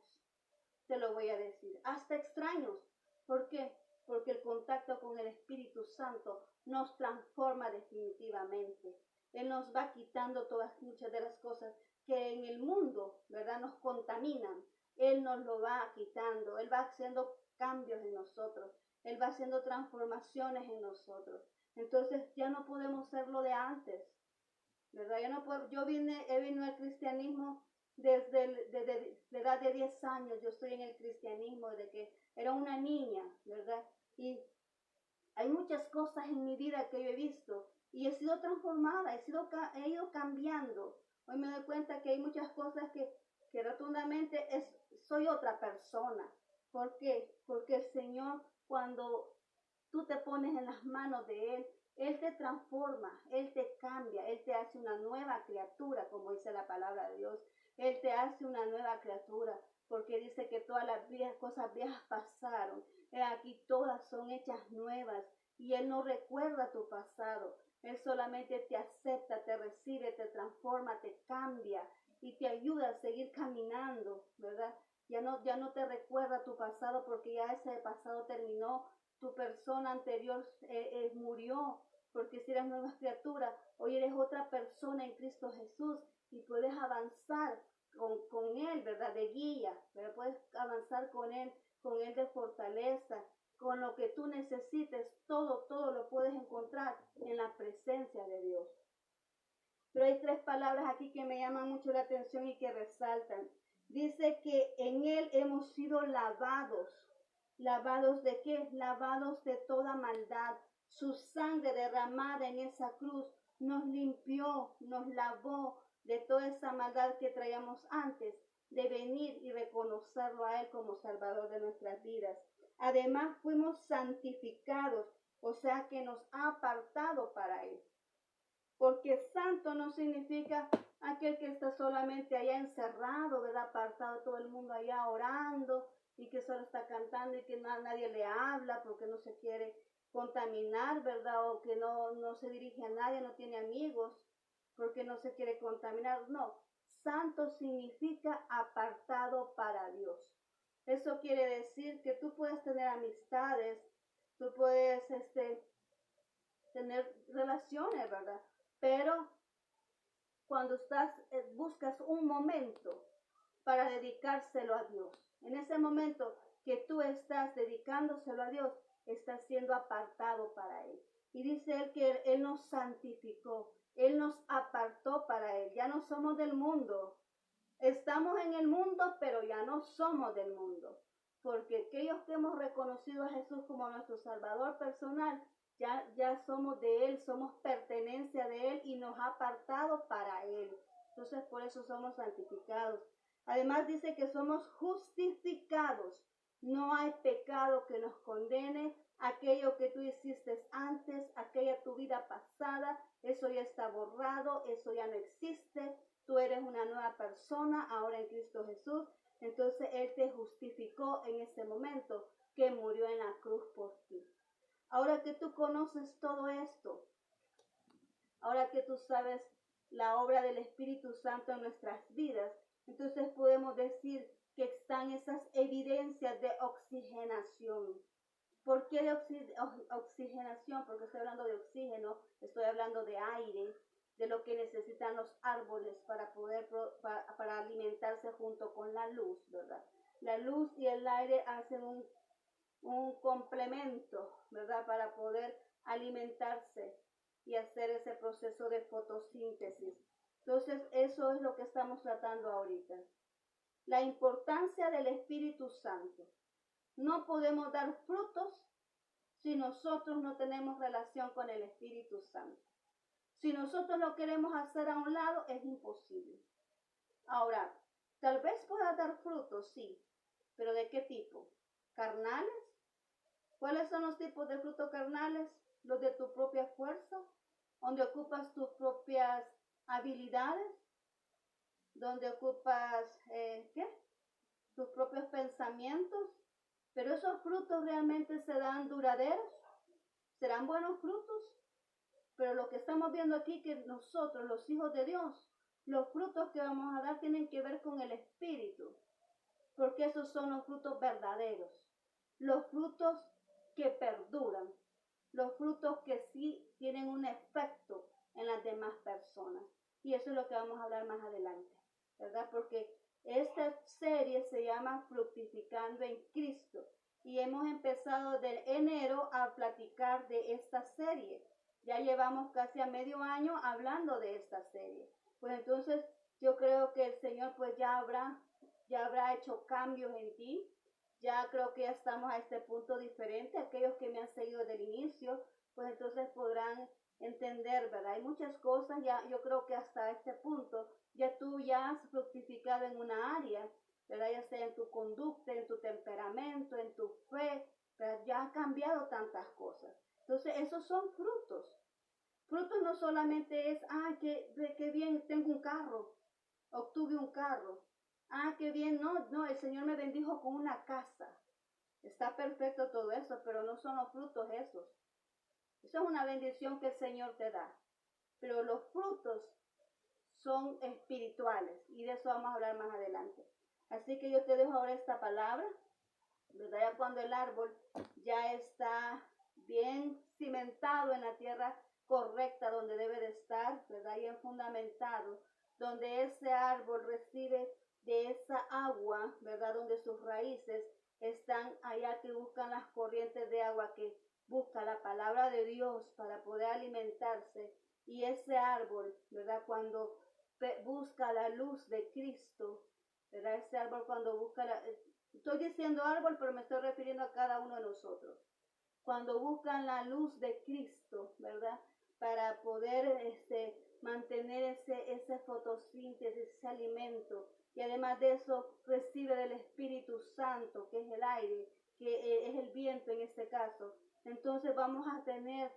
Te lo voy a decir, hasta extraños. ¿Por qué? Porque el contacto con el Espíritu Santo nos transforma definitivamente. Él nos va quitando muchas de las cosas que en el mundo, ¿verdad?, nos contaminan. Él nos lo va quitando. Él va haciendo cambios en nosotros. Él va haciendo transformaciones en nosotros. Entonces ya no podemos ser lo de antes, ¿verdad? He venido al cristianismo desde la edad de 10 años. Yo estoy en el cristianismo desde que era una niña, ¿verdad? Y hay muchas cosas en mi vida que yo he visto y he sido transformada, he ido cambiando. Hoy me doy cuenta que hay muchas cosas que rotundamente soy otra persona. ¿Por qué? Porque el Señor, cuando tú te pones en las manos de Él te transforma, Él te cambia, Él te hace hace una nueva criatura, como dice la palabra de Dios. Él te hace una nueva criatura, porque dice que todas las cosas viejas pasaron. Aquí todas son hechas nuevas, y Él no recuerda tu pasado. Él solamente te acepta, te recibe, te transforma, te cambia y te ayuda a seguir caminando, ¿verdad? Ya no te recuerda tu pasado, porque ya ese pasado terminó. Tu persona anterior murió, porque si eres nueva criatura, hoy eres otra persona en Cristo Jesús y puedes avanzar con Él, ¿verdad? De guía, ¿verdad? Puedes avanzar con Él de fortaleza, con lo que tú necesites, todo lo puedes encontrar en la presencia de Dios. Pero hay 3 palabras aquí que me llaman mucho la atención y que resaltan. Dice que en Él hemos sido lavados. ¿Lavados de qué? Lavados de toda maldad. Su sangre derramada en esa cruz nos limpió, nos lavó de toda esa maldad que traíamos antes de venir y reconocerlo a Él como Salvador de nuestras vidas. Además fuimos santificados, o sea que nos ha apartado para Él. Porque santo no significa aquel que está solamente allá encerrado, ¿verdad? Apartado, todo el mundo allá orando y que solo está cantando y que nadie le habla porque no se quiere contaminar, ¿verdad? O que no se dirige a nadie, no tiene amigos porque no se quiere contaminar. No, santo significa apartado para Dios. Eso quiere decir que tú puedes tener amistades, tú puedes tener relaciones, ¿verdad? Pero cuando buscas un momento para dedicárselo a Dios, en ese momento que tú estás dedicándoselo a Dios, estás siendo apartado para Él. Y dice Él que Él nos santificó, Él nos apartó para Él. Ya no somos del mundo. Estamos en el mundo, pero ya no somos del mundo. Porque aquellos que hemos reconocido a Jesús como nuestro Salvador personal, ya somos de Él, somos pertenencia de Él y nos ha apartado para Él. Entonces por eso somos santificados. Además dice que somos justificados. No hay pecado que nos condene. Aquello que tú hiciste antes, aquella tu vida pasada, eso ya está borrado, eso ya no existe. Tú eres una nueva persona ahora en Cristo Jesús. Entonces Él te justificó en ese momento que murió en la cruz por ti. Ahora que tú conoces todo esto, ahora que tú sabes la obra del Espíritu Santo en nuestras vidas, entonces podemos decir que están esas evidencias de oxigenación. ¿Por qué de oxigenación? Porque estoy hablando de oxígeno, estoy hablando de aire, de lo que necesitan los árboles para alimentarse junto con la luz, ¿verdad? La luz y el aire hacen un complemento, ¿verdad? Para poder alimentarse y hacer ese proceso de fotosíntesis. Entonces, eso es lo que estamos tratando ahorita. La importancia del Espíritu Santo. No podemos dar frutos si nosotros no tenemos relación con el Espíritu Santo. Si nosotros lo queremos hacer a un lado, es imposible. Ahora, tal vez pueda dar frutos, sí, pero ¿de qué tipo? ¿Carnales? ¿Cuáles son los tipos de frutos carnales? Los de tu propia fuerza, donde ocupas tus propias habilidades, donde ocupas, tus propios pensamientos. Pero esos frutos realmente serán duraderos, serán buenos frutos. Pero lo que estamos viendo aquí, que nosotros, los hijos de Dios, los frutos que vamos a dar tienen que ver con el Espíritu, porque esos son los frutos verdaderos, los frutos que perduran, los frutos que sí tienen un efecto en las demás personas. Y eso es lo que vamos a hablar más adelante, ¿verdad? Porque esta serie se llama Fructificando en Cristo y hemos empezado de enero a platicar de esta serie. Ya llevamos casi a medio año hablando de esta serie. Pues entonces yo creo que el Señor pues ya habrá hecho cambios en ti. Ya creo que ya estamos a este punto diferente. Aquellos que me han seguido desde el inicio, pues entonces podrán entender, ¿verdad? Hay muchas cosas, ya yo creo que hasta este punto ya tú ya has fructificado en una área, ¿verdad? Ya sea en tu conducta, en tu temperamento, en tu fe, ¿verdad? Ya ha cambiado tantas cosas. Entonces esos son frutos. Frutos no solamente es, qué bien, tengo un carro, obtuve un carro. Qué bien, no, el Señor me bendijo con una casa. Está perfecto todo eso, pero no son los frutos esos. Eso es una bendición que el Señor te da. Pero los frutos son espirituales y de eso vamos a hablar más adelante. Así que yo te dejo ahora esta palabra, ¿verdad? Ya cuando el árbol ya está bien cimentado en la tierra correcta donde debe de estar, ¿verdad? Bien fundamentado, donde ese árbol recibe de esa agua, ¿verdad? Donde sus raíces están allá que buscan las corrientes de agua, que busca la palabra de Dios para poder alimentarse. Y ese árbol, ¿verdad? Cuando busca la luz de Cristo, ¿verdad? Ese árbol cuando busca estoy diciendo árbol, pero me estoy refiriendo a cada uno de nosotros. Cuando buscan la luz de Cristo, ¿verdad? Para poder mantener ese fotosíntesis, ese alimento. Y además de eso, recibe del Espíritu Santo, que es el aire, que es el viento en este caso. Entonces vamos a tener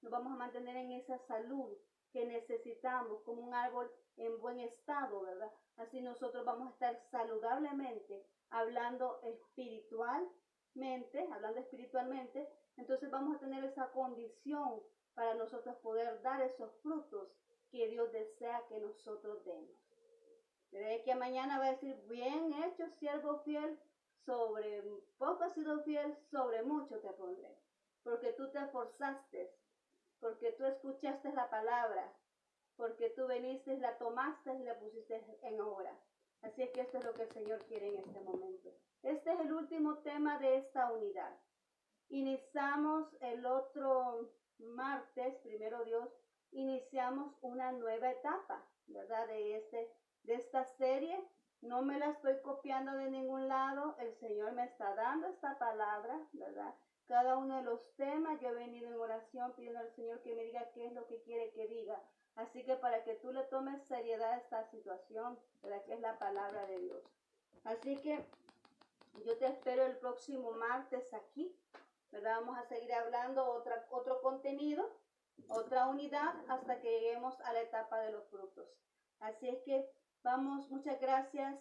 nos vamos a mantener en esa salud que necesitamos, como un árbol en buen estado, ¿verdad? Así nosotros vamos a estar saludablemente, hablando espiritualmente, entonces vamos a tener esa condición para nosotros poder dar esos frutos que Dios desea que nosotros demos. Desde que mañana va a decir, bien hecho, siervo fiel, sobre poco has sido fiel, sobre mucho te pondré. Porque tú te esforzaste, porque tú escuchaste la palabra, porque tú viniste, la tomaste y la pusiste en obra. Así es que esto es lo que el Señor quiere en este momento. Este es el último tema de esta unidad. Iniciamos el otro martes, primero Dios, iniciamos una nueva etapa, ¿verdad? De esta serie. No me la estoy copiando de ningún lado. El Señor me está dando esta palabra, ¿verdad? Cada uno de los temas, yo he venido en oración pidiendo al Señor que me diga qué es lo que quiere que diga. Así que para que tú le tomes seriedad a esta situación, ¿verdad? Que es la palabra de Dios. Así que yo te espero el próximo martes aquí, ¿verdad? Vamos a seguir hablando otro contenido, otra unidad, hasta que lleguemos a la etapa de los frutos. Así es que vamos, muchas gracias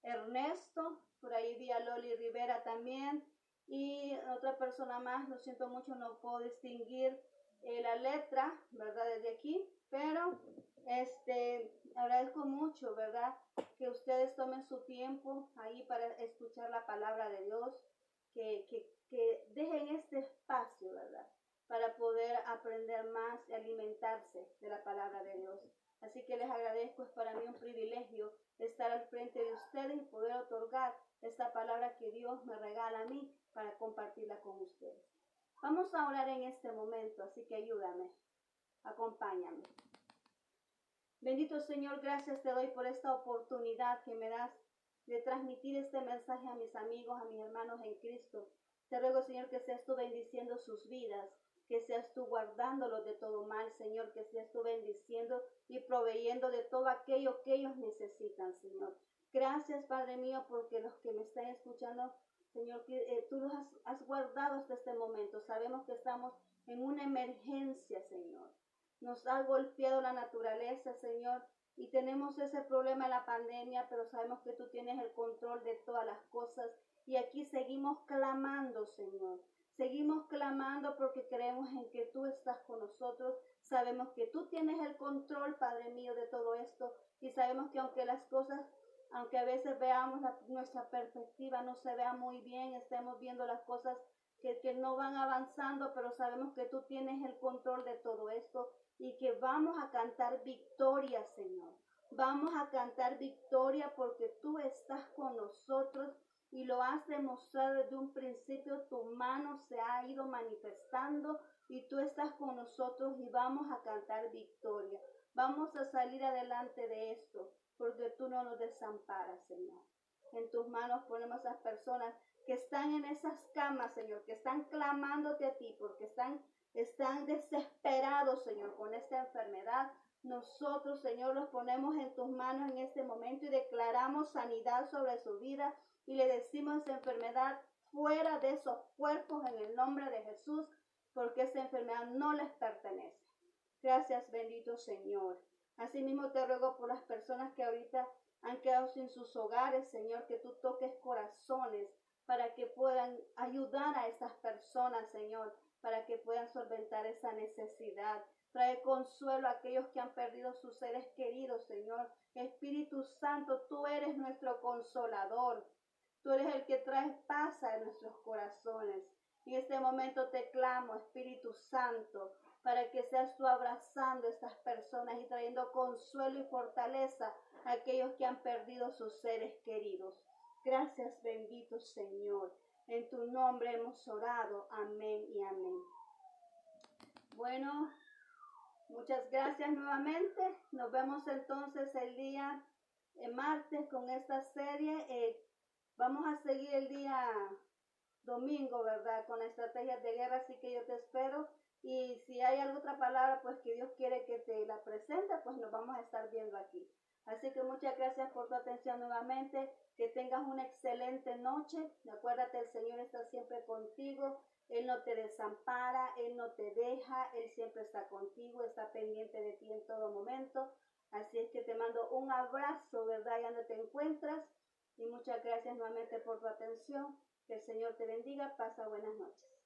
Ernesto, por ahí vi a Loli Rivera también, y otra persona más, lo siento mucho, no puedo distinguir la letra, ¿verdad? Desde aquí, pero agradezco mucho, ¿verdad? Que ustedes tomen su tiempo ahí para escuchar la palabra de Dios, que dejen este espacio, ¿verdad? Para poder aprender más y alimentarse de la palabra de Dios. Así que les agradezco, es para mí un privilegio estar al frente de ustedes y poder otorgar esta palabra que Dios me regala a mí para compartirla con ustedes. Vamos a orar en este momento, así que ayúdame, acompáñame. Bendito Señor, gracias te doy por esta oportunidad que me das de transmitir este mensaje a mis amigos, a mis hermanos en Cristo. Te ruego, Señor, que seas tú bendiciendo sus vidas, que seas tú guardándolos de todo mal, Señor, que seas tú bendiciendo y proveyendo de todo aquello que ellos necesitan, Señor. Gracias, Padre mío, porque los que me están escuchando, Señor, que tú los has guardado hasta este momento. Sabemos que estamos en una emergencia, Señor. Nos ha golpeado la naturaleza, Señor, y tenemos ese problema de la pandemia, pero sabemos que tú tienes el control de todas las cosas. Y aquí seguimos clamando, Señor. Seguimos clamando porque creemos en que tú estás con nosotros. Sabemos que tú tienes el control, Padre mío, de todo esto. Y sabemos que aunque las cosas, aunque a veces veamos nuestra perspectiva no se vea muy bien, estemos viendo las cosas que no van avanzando, pero sabemos que tú tienes el control de todo esto y que vamos a cantar victoria, Señor. Vamos a cantar victoria porque tú estás con nosotros y lo has demostrado desde un principio. Tu mano se ha ido manifestando y tú estás con nosotros y vamos a cantar victoria. Vamos a salir adelante de esto porque tú no nos desamparas, Señor. En tus manos ponemos a esas personas que están en esas camas, Señor, que están clamándote a ti porque están desesperados, Señor, con esta enfermedad. Nosotros, Señor, los ponemos en tus manos en este momento y declaramos sanidad sobre su vida y le decimos esa enfermedad fuera de esos cuerpos en el nombre de Jesús. porque esa enfermedad no les pertenece. Gracias, bendito Señor. Asimismo te ruego por las personas que ahorita han quedado sin sus hogares, Señor, que tú toques corazones para que puedan ayudar a estas personas, Señor, para que puedan solventar esa necesidad. Trae consuelo a aquellos que han perdido sus seres queridos, Señor. Espíritu Santo, tú eres nuestro consolador. Tú eres el que trae paz a nuestros corazones. En este momento te clamo, Espíritu Santo, para que seas tú abrazando a estas personas y trayendo consuelo y fortaleza a aquellos que han perdido sus seres queridos. Gracias, bendito Señor. En tu nombre hemos orado. Amén y amén. Bueno, muchas gracias nuevamente. Nos vemos entonces el día martes con esta serie. Vamos a seguir el día domingo, ¿verdad? Con estrategias de guerra, así que yo te espero. Y si hay alguna otra palabra, pues que Dios quiere que te la presente, pues nos vamos a estar viendo aquí. Así que muchas gracias por tu atención nuevamente. Que tengas una excelente noche. Acuérdate, el Señor está siempre contigo. Él no te desampara, Él no te deja. Él siempre está contigo, está pendiente de ti en todo momento. Así es que te mando un abrazo, ¿verdad? Allá donde te encuentras. Y muchas gracias nuevamente por tu atención. Que el Señor te bendiga. Pasa buenas noches.